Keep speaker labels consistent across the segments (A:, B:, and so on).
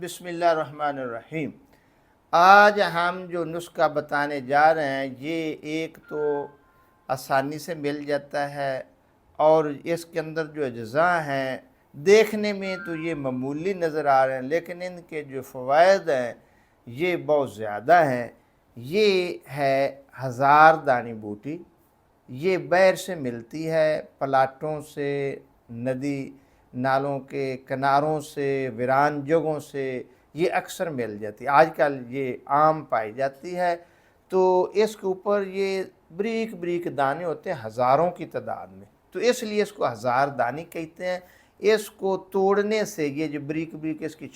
A: बिस्मिल्लाहिर्रहमानिर्रहीम। आज हम जो नुस्खा बताने जा रहे हैं ये एक तो आसानी से मिल जाता है और इसके अंदर जो अज्जा हैं देखने में तो ये मामूली नज़र आ रहे हैं, लेकिन इनके जो फ़वाइद हैं ये बहुत ज़्यादा हैं। ये है हज़ार दानी बूटी। ये बैर से मिलती है, प्लाटों से, नदी नालों के किनारों से, वीरान जगहों से ये अक्सर मिल जाती है। आजकल ये आम पाई जाती है। तो इसके ऊपर ये बरीक बरीक दाने होते हैं हज़ारों की तादाद में, तो इसलिए इसको हज़ार दानी कहते हैं। इसको तोड़ने से ये जो बरीक बरीक इसकी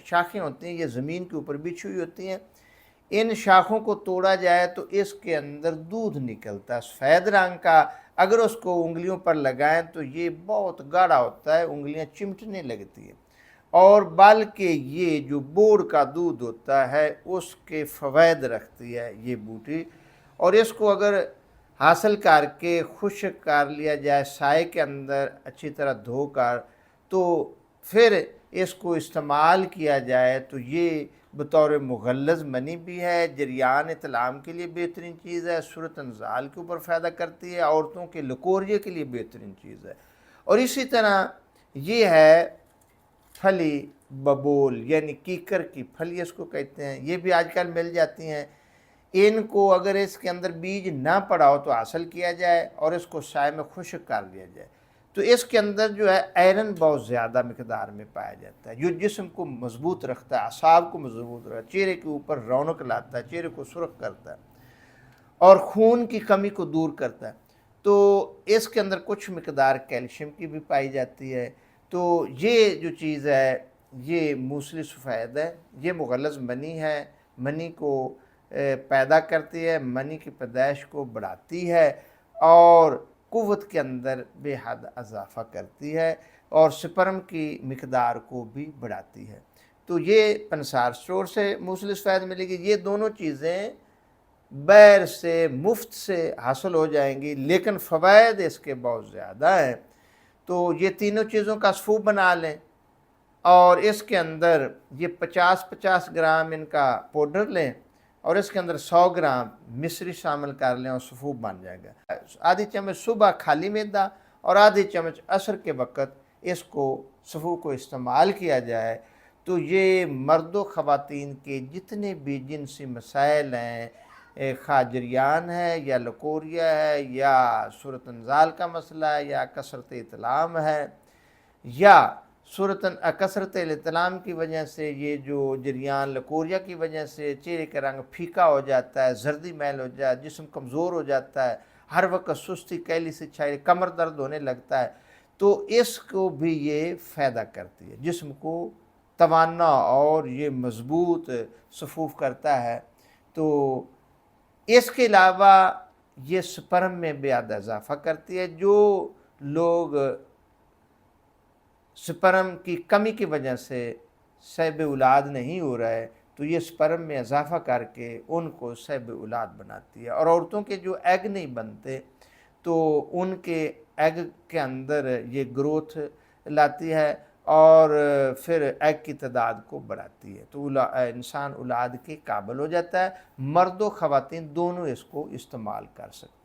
A: शाखें होती हैं ये ज़मीन के ऊपर बिछी हुई होती हैं। इन शाखों को तोड़ा जाए तो इसके अंदर दूध निकलता है सफ़ेद रंग का। अगर उसको उंगलियों पर लगाएं तो ये बहुत गाढ़ा होता है, उंगलियां चिमटने लगती हैं। और बल्कि ये जो बोर का दूध होता है उसके फ़वाइद रखती है ये बूटी। और इसको अगर हासिल करके खुश्क कर लिया जाए साए के अंदर अच्छी तरह धोकर, तो फिर इसको इस्तेमाल किया जाए तो ये बतौर मुग़ल्लज़ मनी भी है, जरियान इतलाम के लिए बेहतरीन चीज़ है, सूरत इंज़ाल के ऊपर फ़ायदा करती है, औरतों के लकोरिये के लिए बेहतरीन चीज़ है। और इसी तरह ये है फली बबूल, यानी कीकर की फली इसको कहते हैं, ये भी आजकल मिल जाती हैं। इनको अगर इसके अंदर बीज ना पड़ा हो तो हासिल किया जाए और इसको साए में खुश्क कर लिया जाए तो इसके अंदर जो है आयरन बहुत ज़्यादा मिकदार में पाया जाता है, जो जिस्म को मजबूत रखता है, असाब को मजबूत रखता है, चेहरे के ऊपर रौनक लाता है, चेहरे को सुर्ख करता है और खून की कमी को दूर करता है। तो इसके अंदर कुछ मिकदार कैल्शियम की भी पाई जाती है। तो ये जो चीज़ है ये मूसली सफ़ेद है, ये मुग़ल्लज़ मनी है, मनी को पैदा करती है, मनी की पैदाइश को बढ़ाती है और क़ुव्वत के अंदर बेहद इजाफ़ा करती है और स्पर्म की मिकदार को भी बढ़ाती है। तो ये पंसार स्टोर से मूसली सफ़ेद मिलेगी। ये दोनों चीज़ें बैर से मुफ्त से हासिल हो जाएंगी, लेकिन फ़वाइद इसके बहुत ज़्यादा हैं। तो ये तीनों चीज़ों का सूप बना लें और इसके अंदर ये 50-50 ग्राम इनका पाउडर लें और इसके अंदर 100 ग्राम मिश्री शामिल कर लें और सूप बन जाएगा। आधी चम्मच सुबह खाली मैदा और आधी चम्मच असर के वक़्त इसको सूप को इस्तेमाल किया जाए तो ये मर्द व ख़वातीन के जितने भी जिनसी मसाइल हैं, खाजरियान है या लकोरिया है या सूरत इंज़ाल का मसला है या कसरत इतलाम है या कसरत इतलाम की वजह से ये जो जरियान लकोरिया की वजह से चेहरे का रंग फीका हो जाता है, जर्दी मैल हो जाए, जिस्म कमज़ोर हो जाता है, हर वक्त सुस्ती, कैली से छाई, कमर दर्द होने लगता है, तो इसको भी ये फ़ायदा करती है, जिस्म को तवाना और ये मज़बूत सफूफ करता है। तो इसके अलावा ये स्पर्म में बेहद इजाफ़ा करती है। जो लोग स्पर्म की कमी की वजह से सैब औलाद नहीं हो रहा है तो ये स्पर्म में इजाफ़ा करके उनको सैब औलाद बनाती है। और औरतों के जो एग नहीं बनते तो उनके एग के अंदर ये ग्रोथ लाती है और फिर एग की तादाद को बढ़ाती है, तो इंसान औलाद के काबिल हो जाता है। मर्द व ख़वातीन दोनों इसको इस्तेमाल कर सकते हैं।